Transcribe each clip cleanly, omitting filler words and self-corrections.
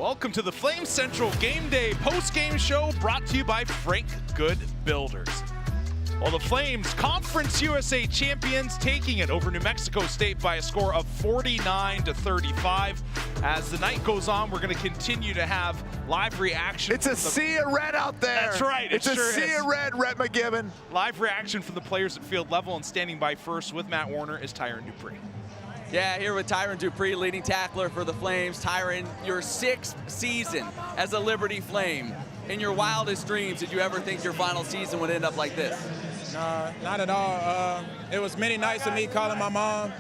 Welcome to the Flame Central Game Day post-game show brought to you by Frank Good Builders. Well, the Flames, Conference USA champions, taking it over New Mexico State by a score of 49-35. As the night goes on, we're going to continue to have live reaction. It's a sea of red out there. That's right. It's a sea of red, Rhett McGibbon. Live reaction from the players at field level, and standing by first with Matt Warner is Tyron Dupree. Yeah, here with Tyron Dupree, leading tackler for the Flames. Tyron, your 6th season as a Liberty Flame. In your wildest dreams, did you ever think your final season would end up like this? No, not at all. It was many nights of me calling my mom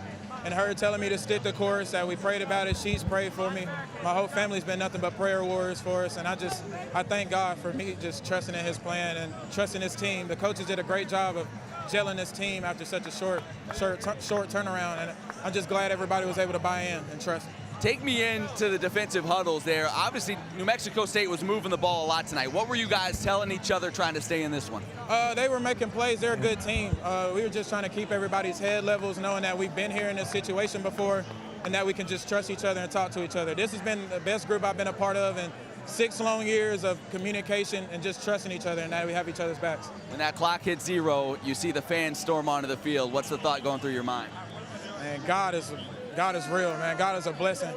and her telling me to stick the course, that we prayed about it. She's prayed for me. My whole family's been nothing but prayer warriors for us, and I thank God for me just trusting in his plan and trusting his team. The coaches did a great job of gelling this team after such a short turnaround, and I'm just glad everybody was able to buy in and trust. Take me into the defensive huddles there. Obviously, New Mexico State was moving the ball a lot tonight. What were you guys telling each other trying to stay in this one? They were making plays. They're a good team. We were just trying to keep everybody's head levels, knowing that we've been here in this situation before and that we can just trust each other and talk to each other. This has been the best group I've been a part of, and 6 long years of communication and just trusting each other, and now we have each other's backs. When that clock hits 0, you see the fans storm onto the field. What's the thought going through your mind? Man, God is real, man. God is a blessing.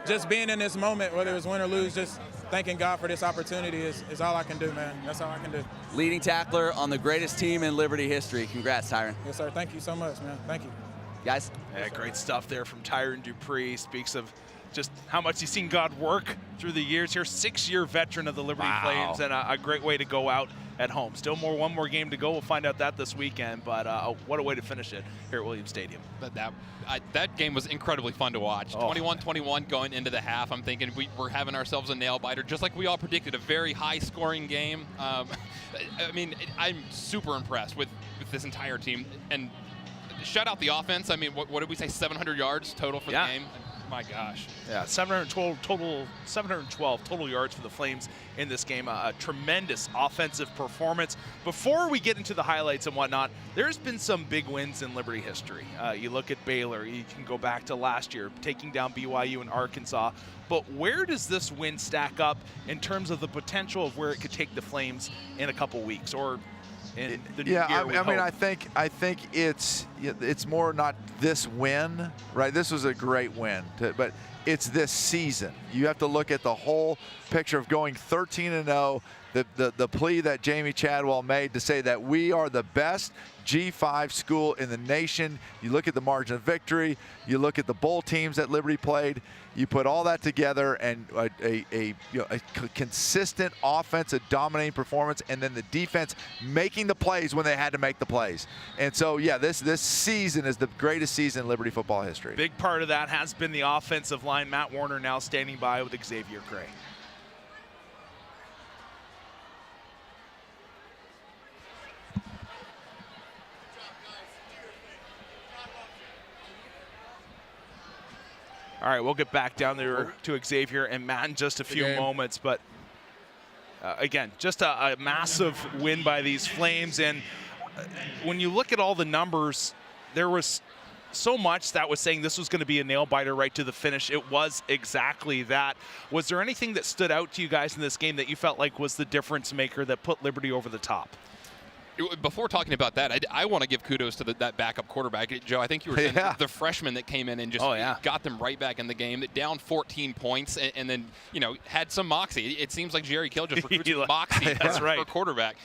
Just being in this moment, whether it's win or lose, just thanking God for this opportunity is all I can do, man. That's all I can do. Leading tackler on the greatest team in Liberty history. Congrats, Tyron. Yes, sir. Thank you so much, man. Thank you. Guys? Yeah, great stuff there from Tyron Dupree. Speaks of just how much he's seen God work through the years here. 6-year veteran of the Liberty Flames, and a great way to go out at home. Still one more game to go. We'll find out that this weekend, but what a way to finish it here at Williams Stadium. But that game was incredibly fun to watch. 21-21 going into the half. I'm thinking we're having ourselves a nail-biter, just like we all predicted, a very high-scoring game. I mean, I'm super impressed with this entire team. And shut out the offense. I mean, what did we say, 700 yards total for the game? My gosh. Yeah, 712 total yards for the Flames in this game. A tremendous offensive performance. Before we get into the highlights and whatnot, there's been some big wins in Liberty history. You look at Baylor, you can go back to last year, taking down BYU and Arkansas. But where does this win stack up in terms of the potential of where it could take the Flames in a couple weeks or in the new year? I mean, I think it's more not this win, right? This was a great win, but it's this season. You have to look at the whole picture of going 13-0. The plea that Jamie Chadwell made to say that we are the best G5 school in the nation. You look at the margin of victory. You look at the bowl teams that Liberty played. You put all that together, and a consistent offensive dominating performance, and then the defense making the plays when they had to make the plays. And so, yeah, this season is the greatest season in Liberty football history. Big part of that has been the offensive line. Matt Warner now standing by with Xavier Gray. All right, we'll get back down there to Xavier and Matt in just a few moments. But again, just a massive win by these Flames. And when you look at all the numbers, there was so much that was saying this was going to be a nail-biter right to the finish. It was exactly that. Was there anything that stood out to you guys in this game that you felt like was the difference maker that put Liberty over the top? Before talking about that, I want to give kudos to that backup quarterback. Joe, I think you were saying the freshman that came in and just got them right back in the game, down 14 points, and then, had some moxie. It seems like Jerry Kill just recruited moxie for quarterback.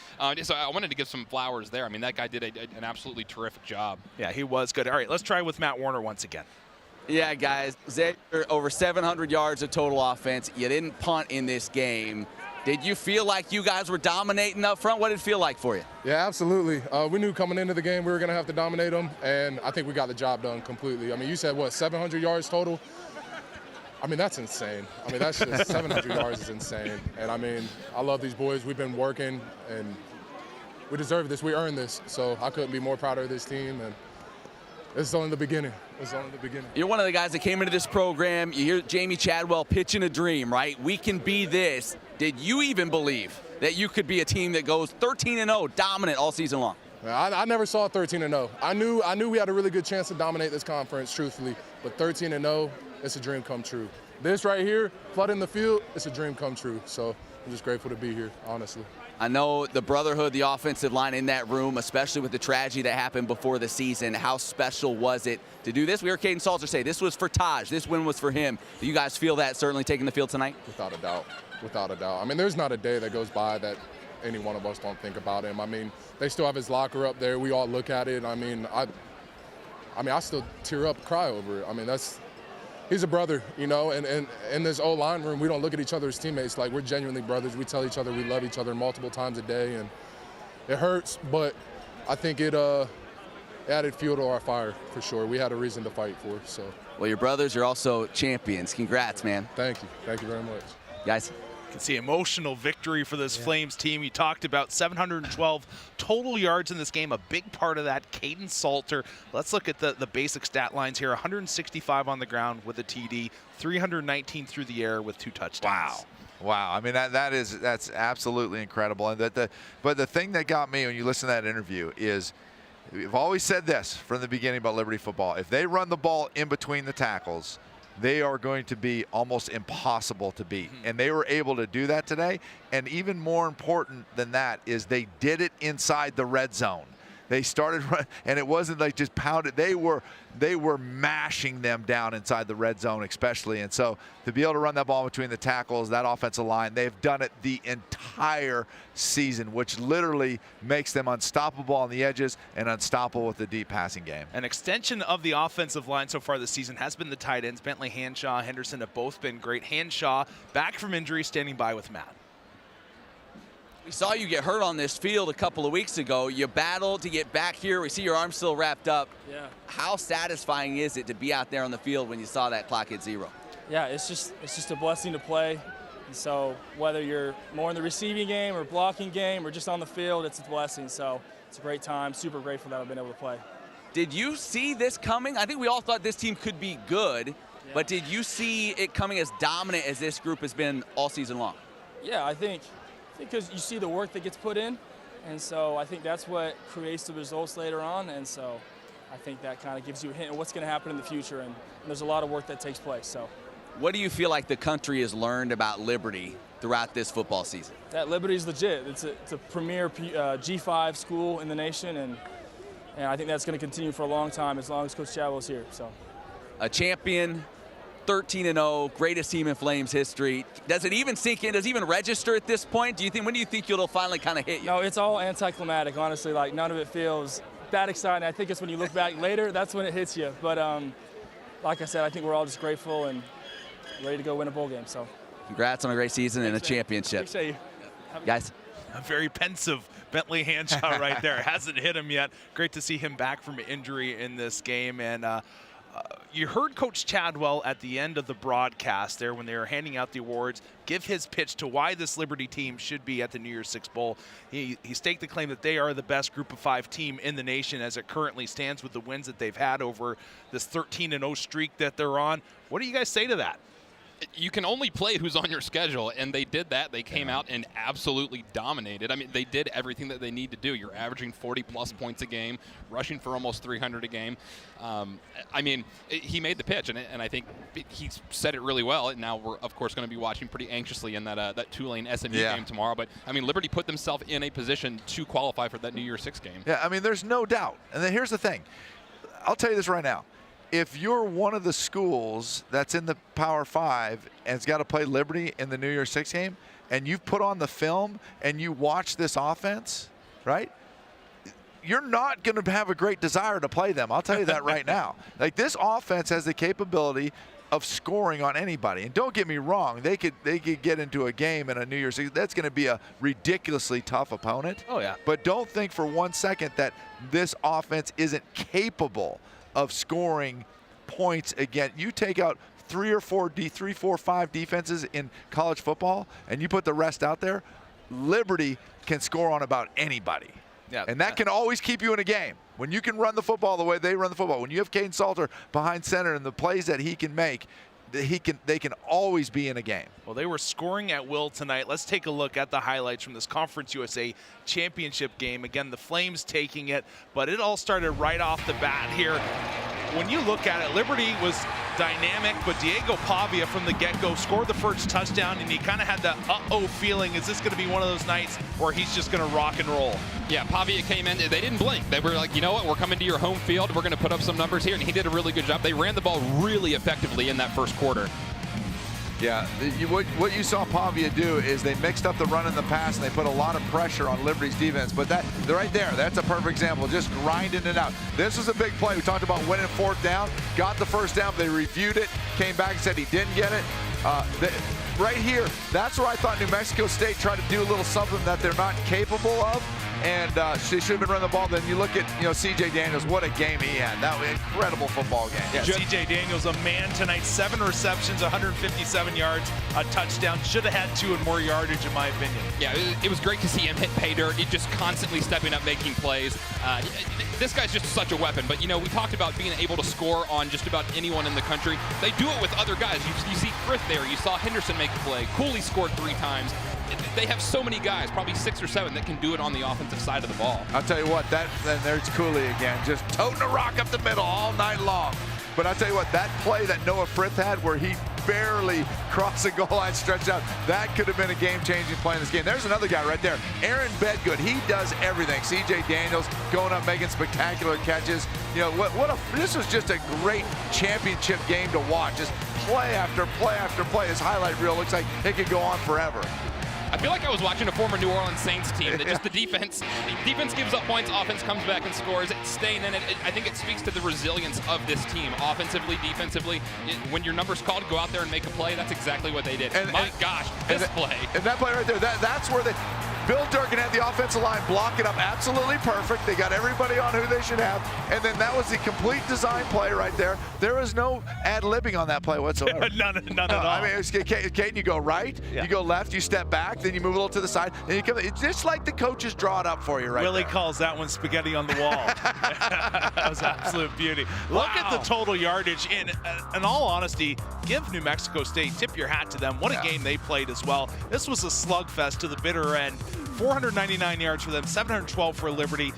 So I wanted to give some flowers there. I mean, that guy did an absolutely terrific job. Yeah, he was good. All right, let's try with Matt Warner once again. Yeah, guys, Xavier, over 700 yards of total offense. You didn't punt in this game. Did you feel like you guys were dominating up front? What did it feel like for you? Yeah, absolutely. We knew coming into the game we were going to have to dominate them, and I think we got the job done completely. I mean, you said, 700 yards total? I mean, that's insane. I mean, that's just 700 yards is insane. And, I mean, I love these boys. We've been working, and we deserve this. We earned this. So I couldn't be more proud of this team, and it's only the beginning. It's only the beginning. You're one of the guys that came into this program. You hear Jamie Chadwell pitching a dream, right? We can be this. Did you even believe that you could be a team that goes 13-0, dominant all season long? I never saw 13-0. I knew we had a really good chance to dominate this conference, truthfully. But 13-0, it's a dream come true. this right here, flooding the field, it's a dream come true. So I'm just grateful to be here, honestly. I know the brotherhood, the offensive line in that room, especially with the tragedy that happened before the season. How special was it to do this? We heard Caden Salter say this was for Taj. This win was for him. Do you guys feel that certainly taking the field tonight? Without a doubt. Without a doubt. I mean, there's not a day that goes by that any one of us don't think about him. I mean, they still have his locker up there. We all look at it. I mean, I still tear up, cry over it. I mean, he's a brother, you know, and in this O-line room, we don't look at each other as teammates. Like, we're genuinely brothers. We tell each other we love each other multiple times a day, and it hurts, but I think it added fuel to our fire, for sure. We had a reason to fight for, so. Well, you're brothers. You're also champions. Congrats, man. Thank you. Thank you very much. Guys. You can see emotional victory for this Flames team. You talked about 712 total yards in this game. A big part of that, Caden Salter. Let's look at the basic stat lines here. 165 on the ground with a TD, 319 through the air with 2 touchdowns. Wow. I mean, that's absolutely incredible. And but the thing that got me when you listen to that interview is, we've always said this from the beginning about Liberty football. If they run the ball in between the tackles, they are going to be almost impossible to beat. And they were able to do that today. And even more important than that is they did it inside the red zone. They started, and it wasn't like just pounded. They were mashing them down inside the red zone, especially. And so to be able to run that ball between the tackles, that offensive line, they've done it the entire season, which literally makes them unstoppable on the edges and unstoppable with the deep passing game. An extension of the offensive line so far this season has been the tight ends. Bentley, Hanshaw, Henderson have both been great. Hanshaw back from injury, standing by with Matt. We saw you get hurt on this field a couple of weeks ago. You battled to get back here. We see your arm still wrapped up. Yeah. How satisfying is it to be out there on the field when you saw that clock hit 0? Yeah, it's just a blessing to play. And so whether you're more in the receiving game or blocking game or just on the field, it's a blessing. So it's a great time. Super grateful that I've been able to play. Did you see this coming? I think we all thought this team could be good, but did you see it coming as dominant as this group has been all season long? Yeah, I think because you see the work that gets put in, and so I think that's what creates the results later on, and so I think that kind of gives you a hint of what's going to happen in the future, and there's a lot of work that takes place. So, what do you feel like the country has learned about Liberty throughout this football season? That Liberty is legit. It's a premier G5 school in the nation, and I think that's going to continue for a long time as long as Coach Chadwell's here. So, a champion, 13-0, greatest team in Flames history. Does it even sink in? Does it even register at this point? When do you think it'll finally kind of hit you? No, it's all anticlimactic, honestly. Like, none of it feels that exciting. I think it's when you look back later, that's when it hits you. But like I said, I think we're all just grateful and ready to go win a bowl game. So, congrats on a great season and a championship. Appreciate you. Guys. A very pensive Bentley Hanshaw right there. Hasn't hit him yet. Great to see him back from injury in this game. And you heard Coach Chadwell at the end of the broadcast there when they were handing out the awards give his pitch to why this Liberty team should be at the New Year's Six Bowl. He staked the claim that they are the best Group of 5 team in the nation as it currently stands with the wins that they've had over this 13-0 streak that they're on. What do you guys say to that? You can only play who's on your schedule, and they did that. They came out and absolutely dominated. I mean, they did everything that they need to do. You're averaging 40-plus points a game, rushing for almost 300 a game. I mean, he made the pitch, and I think he said it really well. And now we're, of course, going to be watching pretty anxiously in that Tulane SMU game tomorrow. But, I mean, Liberty put themselves in a position to qualify for that New Year's Six game. Yeah, I mean, there's no doubt. And then here's the thing. I'll tell you this right now. If you're one of the schools that's in the Power 5 and has got to play Liberty in the New Year's Six game, and you've put on the film and you watch this offense, right, you're not going to have a great desire to play them. I'll tell you that right now. Like, this offense has the capability of scoring on anybody. And don't get me wrong, they could get into a game in a New Year's Six. That's going to be a ridiculously tough opponent. Oh, yeah. But don't think for one second that this offense isn't capable of scoring points again. You take out 3 or 4, 5 defenses in college football, and you put the rest out there, Liberty can score on about anybody. Yeah, and that can always keep you in a game. When you can run the football the way they run the football, when you have Caden Salter behind center and the plays that he can make, they can always be in a game. Well, they were scoring at will tonight. Let's take a look at the highlights from this Conference USA championship game. Again, the Flames taking it, but it all started right off the bat here. when you look at it, Liberty was dynamic, but Diego Pavia from the get-go scored the first touchdown, and you kind of had the uh-oh feeling, is this going to be one of those nights where he's just going to rock and roll? Yeah, Pavia came in, they didn't blink. They were like, you know what, we're coming to your home field, we're going to put up some numbers here, and he did a really good job. They ran the ball really effectively in that first quarter. Yeah, what you saw Pavia do is they mixed up the run and the pass, and they put a lot of pressure on Liberty's defense. But that right there, that's a perfect example, just grinding it out. This was a big play. We talked about winning 4th down, got the 1st down. They reviewed it, came back and said he didn't get it. Right here, that's where I thought New Mexico State tried to do a little something that they're not capable of. And she should have been running the ball. Then you look at C.J. Daniels, what a game he had. That was an incredible football game. Yeah, C.J. Daniels, a man tonight, 7 receptions, 157 yards, a touchdown. Should have had 2 and more yardage, in my opinion. Yeah, it was great to see him hit pay dirt. He's just constantly stepping up, making plays. This guy's just such a weapon. But, we talked about being able to score on just about anyone in the country. They do it with other guys. You see Frith there. You saw Henderson make a play. Cooley scored 3 times. They have so many guys, probably 6 or 7, that can do it on the offensive side of the ball. I'll tell you what, then there's Cooley again, just toting a rock up the middle all night long. But I'll tell you what, that play that Noah Frith had where he barely crossed the goal line, stretched out, that could have been a game-changing play in this game. There's another guy right there, Aaron Bedgood. He does everything. C.J. Daniels going up, making spectacular catches. This was just a great championship game to watch. Just play after play after play. This highlight reel looks like it could go on forever. I feel like I was watching a former New Orleans Saints team that just the defense gives up points, offense comes back and scores. It's staying in it. I think it speaks to the resilience of this team, offensively, defensively. When your number's called, go out there and make a play. That's exactly what they did. My gosh, this play. And that play right there, that's where Bill Durkin had the offensive line block it up absolutely perfect. They got everybody on who they should have. And then that was the complete design play right there. There was no ad-libbing on that play whatsoever. None at all. I mean, Caden, you go right, you go left, you step back, then you move a little to the side, and you come. It's just like the coaches draw it up for you right Willie there. calls that one spaghetti on the wall. That was absolute beauty. Look at the total yardage. In all honesty, give New Mexico State, tip your hat to them. What a game they played as well. This was a slugfest to the bitter end. 499 yards for them, 712 for Liberty.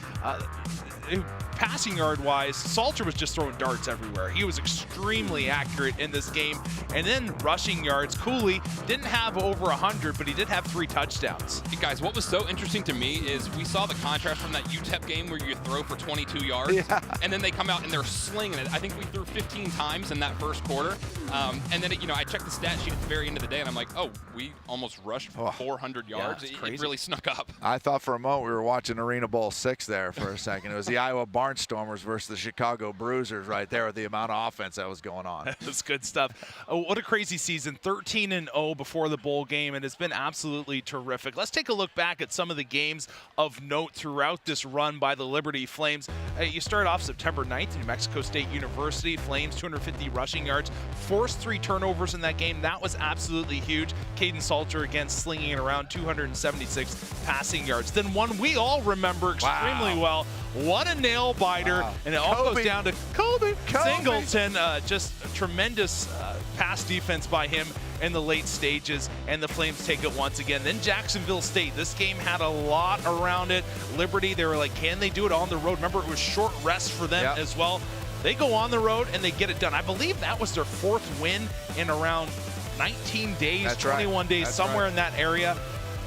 Passing yard-wise, Salter was just throwing darts everywhere. He was extremely accurate in this game. And then rushing yards, Cooley didn't have over 100, but he did have 3 touchdowns. Hey guys, what was so interesting to me is we saw the contrast from that UTEP game where you throw for 22 yards, and then they come out and they're slinging it. I think we threw 15 times in that first quarter. And then, I checked the stat sheet at the very end of the day, and I'm like, oh, we almost rushed 400 yards. Yeah, it really snuck up. I thought for a moment we were watching Arena Bowl 6 there for a second. It was the Iowa Barnstormers versus the Chicago Bruisers right there with the amount of offense that was going on. That's good stuff. What a crazy season. 13-0 before the bowl game, and it's been absolutely terrific. Let's take a look back at some of the games of note throughout this run by the Liberty Flames. You start off September 9th, New Mexico State University. Flames, 250 rushing yards, forced 3 turnovers in that game. That was absolutely huge. Caden Salter, again, slinging it around, 276 passing yards. Then one we all remember extremely well. What a nail biter. And it all goes down to Kobe Singleton. Just a tremendous pass defense by him in the late stages, and the Flames take it once again. Then Jacksonville State. This game had a lot around it. Liberty, they were like, can they do it on the road? Remember, it was short rest for them as well. They go on the road, and they get it done. I believe that was their 4th win in around 19 days, 21 days, somewhere in that area.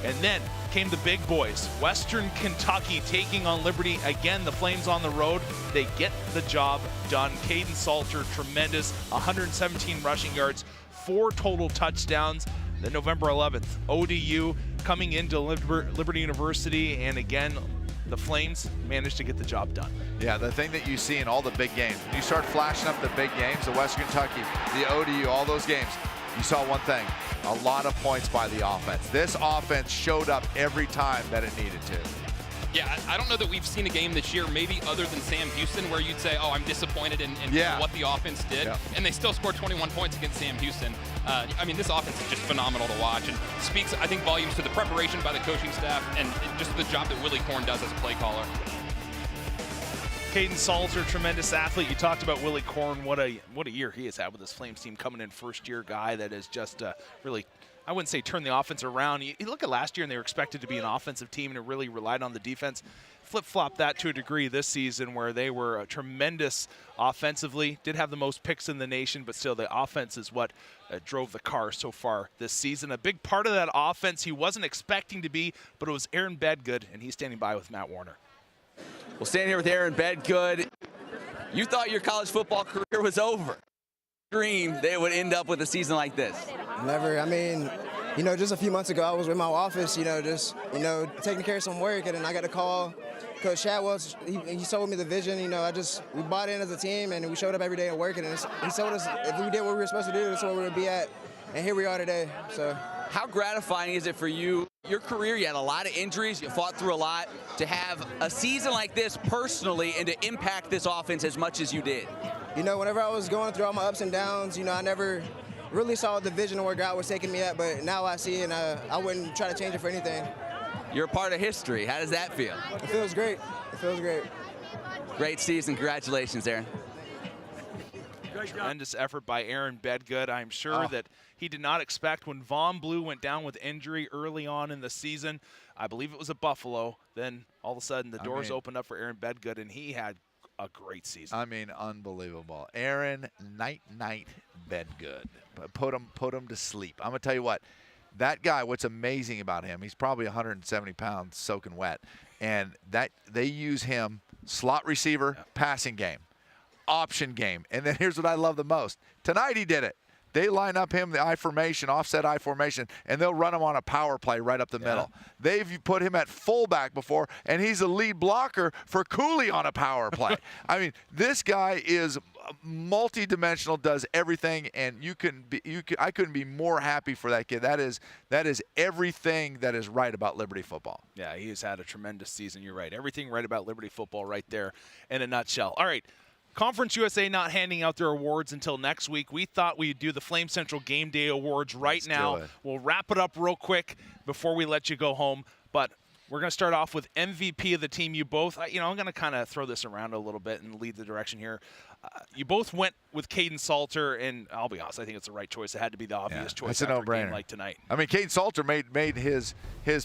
And then came the big boys. Western Kentucky taking on Liberty. Again, the Flames on the road. They get the job done. Caden Salter, tremendous. 117 rushing yards, 4 total touchdowns. Then November 11th, ODU coming into Liberty University. And again, the Flames managed to get the job done. Yeah, the thing that you see in all the big games, when you start flashing up the big games, the Western Kentucky, the ODU, all those games, you saw one thing, a lot of points by the offense. This offense showed up every time that it needed to. Yeah, I don't know that we've seen a game this year, maybe other than Sam Houston, where you'd say, oh, I'm disappointed in what the offense did. And they still scored 21 points against Sam Houston. I mean, this offense is just phenomenal to watch and speaks, I think, volumes to the preparation by the coaching staff and just the job that Willie Korn does as a play caller. Caden Salter, tremendous athlete. You talked about Willie Korn. What a year he has had with this Flames team, coming in first-year guy that has just really I wouldn't say turn the offense around. You look at last year, and they were expected to be an offensive team, and it really relied on the defense. Flip-flop that to a degree this season, where they were tremendous offensively, did have the most picks in the nation, but still the offense is what drove the car so far this season. A big part of that offense he wasn't expecting to be, but it was Aaron Bedgood, and he's standing by with Matt Warner. We'll stand here with Aaron Bedgood. You thought your college football career was over. Dream they would end up with a season like this. Never. I mean, you know, just a few months ago, I was in my office, taking care of some work, and then I got a call. Coach Shadwell, he sold me the vision. We bought in as a team, and we showed up every day at work, and he told us if we did what we were supposed to do, that's where we would be at. And here we are today. So, how gratifying is it for you? Your career, you had a lot of injuries, you fought through a lot. To have a season like this personally and to impact this offense as much as you did. Whenever I was going through all my ups and downs, I never really saw the vision of where God was taking me at, but now I see it, and I wouldn't try to change it for anything. You're a part of history. How does that feel? It feels great. It feels great. Great season. Congratulations, Aaron. Tremendous effort by Aaron Bedgood. I'm sure that he did not expect when Von Blue went down with injury early on in the season. I believe it was at Buffalo. Then all of a sudden the doors opened up for Aaron Bedgood, and he had a great season. I mean, unbelievable. Aaron Night Bedgood. Put him to sleep. I'm going to tell you what. That guy, what's amazing about him, he's probably 170 pounds soaking wet. And that they use him slot receiver, passing game, option game. And then here's what I love the most. Tonight he did it. They line up him, the I formation, offset I formation, and they'll run him on a power play right up the middle. They've put him at fullback before, and he's a lead blocker for Cooley on a power play. I mean, this guy is multi-dimensional, does everything, and I couldn't be more happy for that kid. That is everything that is right about Liberty football. Yeah, he has had a tremendous season. You're right. Everything right about Liberty football right there in a nutshell. All right. Conference USA not handing out their awards until next week. We thought we'd do the Flame Central Game Day Awards right now. We'll wrap it up real quick before we let you go home. But we're going to start off with MVP of the team. You both, I'm going to kind of throw this around a little bit and lead the direction here. You both went with Caden Salter, and I'll be honest, I think it's the right choice. It had to be the obvious choice. It's a no-brainer. Like tonight. I mean, Caden Salter made his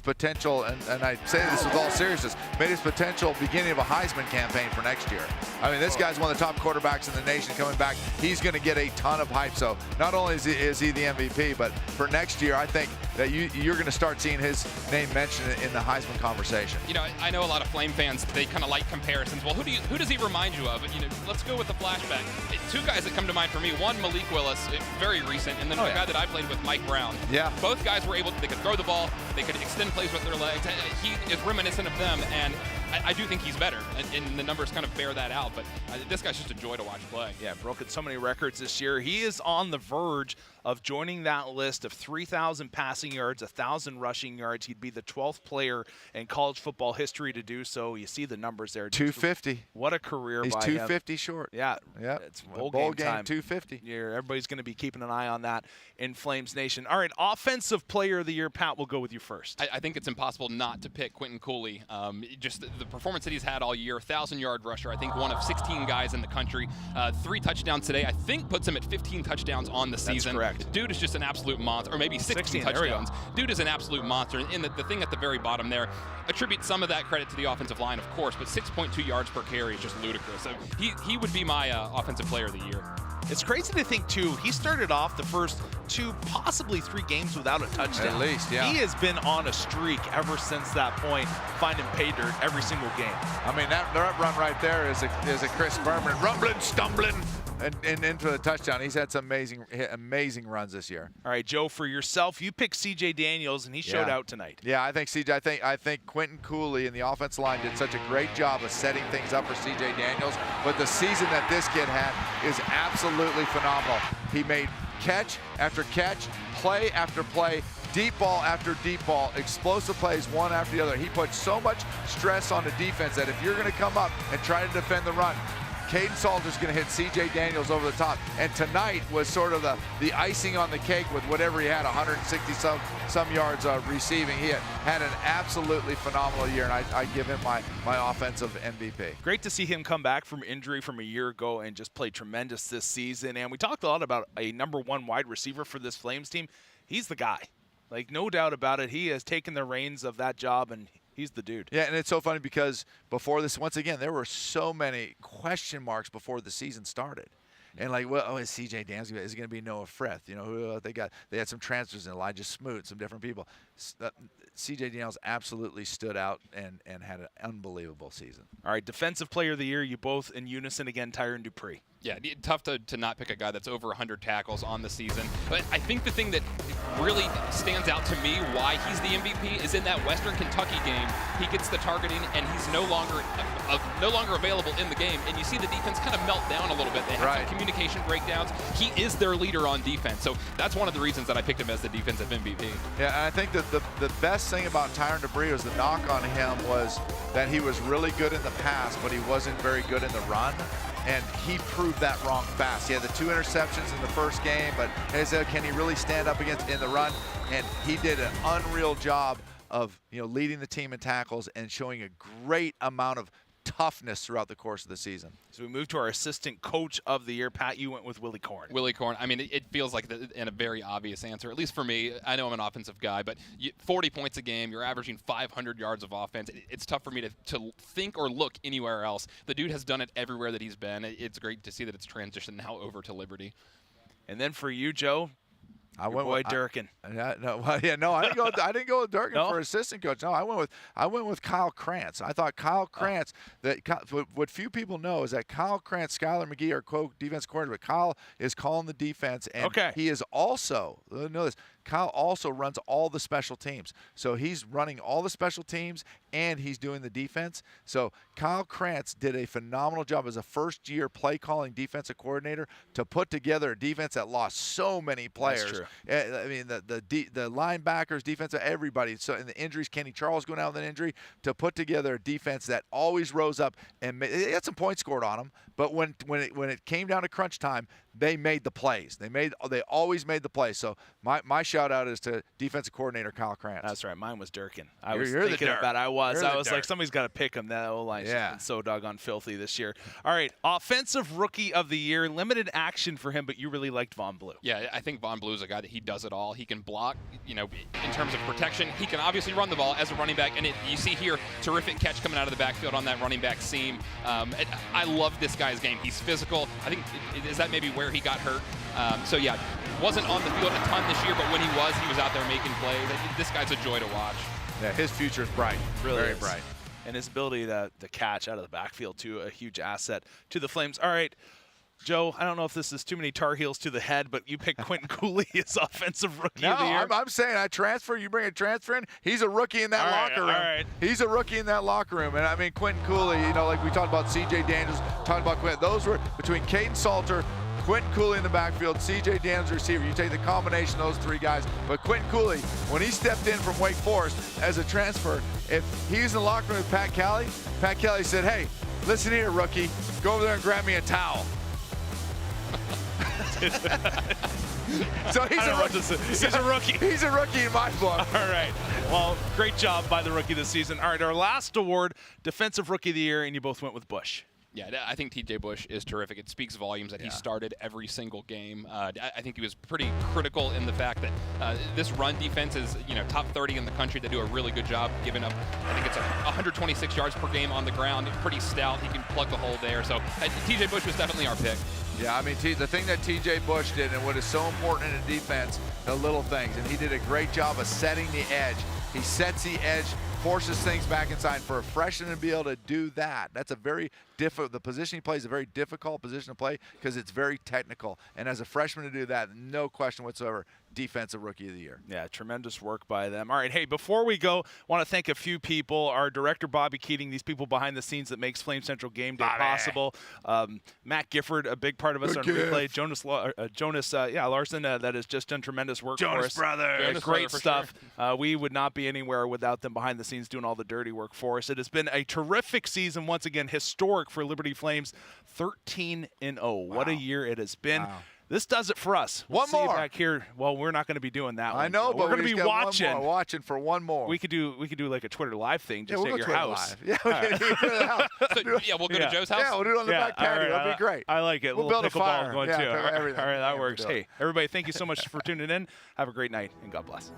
potential, and I say this with all seriousness, made his potential beginning of a Heisman campaign for next year. I mean, this guy's one of the top quarterbacks in the nation coming back. He's going to get a ton of hype. So not only is he the MVP, but for next year, I think that you're going to start seeing his name mentioned in the Heisman conversation. I know a lot of Flame fans, they kind of like comparisons. Well, who does he remind you of? Let's go with the flashback. Two guys that come to mind for me. One, Malik Willis, very recent, and then a guy that I played with, Mike Brown. Yeah. Both guys were able to, they could throw the ball, they could extend plays with their legs. He is reminiscent of them, and I do think he's better, and the numbers kind of bear that out, but this guy's just a joy to watch play. Yeah, broken so many records this year. He is on the verge of joining that list of 3,000 passing yards, 1,000 rushing yards. He'd be the 12th player in college football history to do so. You see the numbers there. 250. What a career He's by 250 short. Yeah. It's bowl game time. 250. Everybody's going to be keeping an eye on that in Flames Nation. All right, Offensive Player of the Year, Pat, we'll go with you first. I think it's impossible not to pick Quentin Cooley. Just the performance that he's had all year, 1,000-yard rusher. I think one of 16 guys in the country. 3 touchdowns today, I think puts him at 15 touchdowns on the season. That's correct. Dude is just an absolute monster, or maybe 16 touchdowns. Dude is an absolute monster. And the thing at the very bottom there, attribute some of that credit to the offensive line, of course, but 6.2 yards per carry is just ludicrous. So he would be my Offensive Player of the Year. It's crazy to think, too, he started off the first 2, possibly 3 games without a touchdown. At least, yeah. He has been on a streak ever since that point, finding pay dirt every single game. I mean, that run right there is a Chris Berman rumbling, stumbling, and into the touchdown. He's had some amazing runs this year. All right, Joe, for yourself, you picked C.J. Daniels, and he showed out tonight. Yeah, I think C.J. I think Quentin Cooley and the offensive line did such a great job of setting things up for C.J. Daniels. But the season that this kid had is absolutely phenomenal. He made catch after catch, play after play, deep ball after deep ball, explosive plays one after the other. He put so much stress on the defense that if you're going to come up and try to defend the run, Caden Salter's going to hit C.J. Daniels over the top. And tonight was sort of the icing on the cake with whatever he had, 160-some yards receiving. He had an absolutely phenomenal year, and I give him my offensive MVP. Great to see him come back from injury from a year ago and just play tremendous this season. And we talked a lot about a #1 wide receiver for this Flames team. He's the guy. Like, no doubt about it. He has taken the reins of that job, and he's the dude. Yeah, and it's so funny because before this, once again, there were so many question marks before the season started. And like, well, is C.J. Daniels, is it going to be Noah Frith? You know, who they had some transfers in, Elijah Smoot, some different people. C.J. Daniels absolutely stood out and had an unbelievable season. All right, Defensive Player of the Year, you both in unison again, Tyron Dupree. Yeah, tough to not pick a guy that's over 100 tackles on the season. But I think the thing that really stands out to me why he's the MVP is in that Western Kentucky game, he gets the targeting and he's no longer available in the game. And you see the defense kind of melt down a little bit. They have some communication breakdowns. He is their leader on defense. So that's one of the reasons that I picked him as the defensive MVP. Yeah, and I think that the best thing about Tyron Dupree was the knock on him was that he was really good in the pass, but he wasn't very good in the run. And he proved that wrong fast. He had the 2 interceptions in the first game, but they said, can he really stand up against in the run? And he did an unreal job of leading the team in tackles and showing a great amount of toughness throughout the course of the season. So we move to our Assistant Coach of the Year. Pat, you went with Willie Korn. Willie Korn. I mean, it feels like a very obvious answer, at least for me. I know I'm an offensive guy, but 40 points a game, you're averaging 500 yards of offense. It's tough for me to think or look anywhere else. The dude has done it everywhere that he's been. It's great to see that it's transitioned now over to Liberty. And then for you, Joe, I went with Durkin. I didn't go with Durkin for assistant coach. No, I went with Kyle Krantz. I thought Kyle Krantz. What few people know is that Kyle Krantz, Skylar McGee are defense coordinator, but Kyle is calling the defense, and he is also Kyle also runs all the special teams. So he's running all the special teams and he's doing the defense. So Kyle Krantz did a phenomenal job as a first-year play-calling defensive coordinator to put together a defense that lost so many players. That's true. I mean, the linebackers, defense, everybody. So in the injuries, Kenny Charles going out with an injury, to put together a defense that always rose up and they had some points scored on them. But when it came down to crunch time, they made the plays. They always made the plays. So my shout out is to defensive coordinator Kyle Krantz. That's right. Mine was Durkin. I was thinking about. I was like, somebody's got to pick him. That O-line's been so doggone filthy this year. All right, Offensive Rookie of the Year. Limited action for him, but you really liked Von Blue. Yeah, I think Von Blue is a guy that he does it all. He can block, in terms of protection. He can obviously run the ball as a running back, and you see here, terrific catch coming out of the backfield on that running back seam. I love this guy's game. He's physical. I think, is that maybe where he got hurt? So yeah, wasn't on the field a ton this year, but when he was out there making plays. This guy's a joy to watch. Yeah, his future is bright. Really very is. bright. And his ability to catch out of the backfield, too, a huge asset to the Flames. All right, Joe, I don't know if this is too many Tar Heels to the head, but you picked Quentin Cooley as Offensive Rookie of the Year. I'm saying I transfer. You bring a transfer in. He's a rookie in that locker room. All right. He's a rookie in that locker room. And I mean, Quentin Cooley, like we talked about C.J. Daniels, talked about Quentin. Those were between Caden Salter, Quentin Cooley in the backfield, C.J. Daniels receiver. You take the combination of those three guys. But Quentin Cooley, when he stepped in from Wake Forest as a transfer, if he's in the locker room with Pat Kelly said, hey, listen here, rookie, go over there and grab me a towel. So he's a rookie. He's a rookie in my book. All right. Well, great job by the rookie this season. All right, our last award, Defensive Rookie of the Year, and you both went with Bush. Yeah, I think T.J. Bush is terrific. It speaks volumes that he started every single game. I think he was pretty critical in the fact that this run defense is, top 30 in the country. They do a really good job giving up, I think it's 126 yards per game on the ground. Pretty stout. He can plug the hole there. So T.J. Bush was definitely our pick. Yeah, I mean, the thing that T.J. Bush did and what is so important in defense, the little things, and he did a great job of setting the edge. He sets the edge, forces things back inside. For a freshman to be able to do that, that's a very difficult, the position he plays is a very difficult position to play because it's very technical. And as a freshman to do that, no question whatsoever, Defensive Rookie of the Year. Yeah, tremendous work by them. All right, hey, before we go, want to thank a few people. Our director, Bobby Keating, these people behind the scenes that makes Flame Central Game Day possible. Matt Gifford, a big part of us on replay. Jonas Larson, that has just done tremendous work for us. Jonas Great stuff. Sure. We would not be anywhere without them behind the scenes doing all the dirty work for us. It has been a terrific season, once again, historic for Liberty Flames, 13-0. Wow. What a year it has been. Wow. This does it for us. We'll see you back here. Well, we're not going to be doing that one. I know, but we're going to be watching for one more. We could do like a Twitter live thing just at your house. Live. Yeah, we'll go to Joe's house. Yeah, we'll do it on the back patio. Right, that'd be great. I like it. We'll build a fire going too. All right, that works. Hey, everybody, thank you so much for tuning in. Have a great night, and God bless.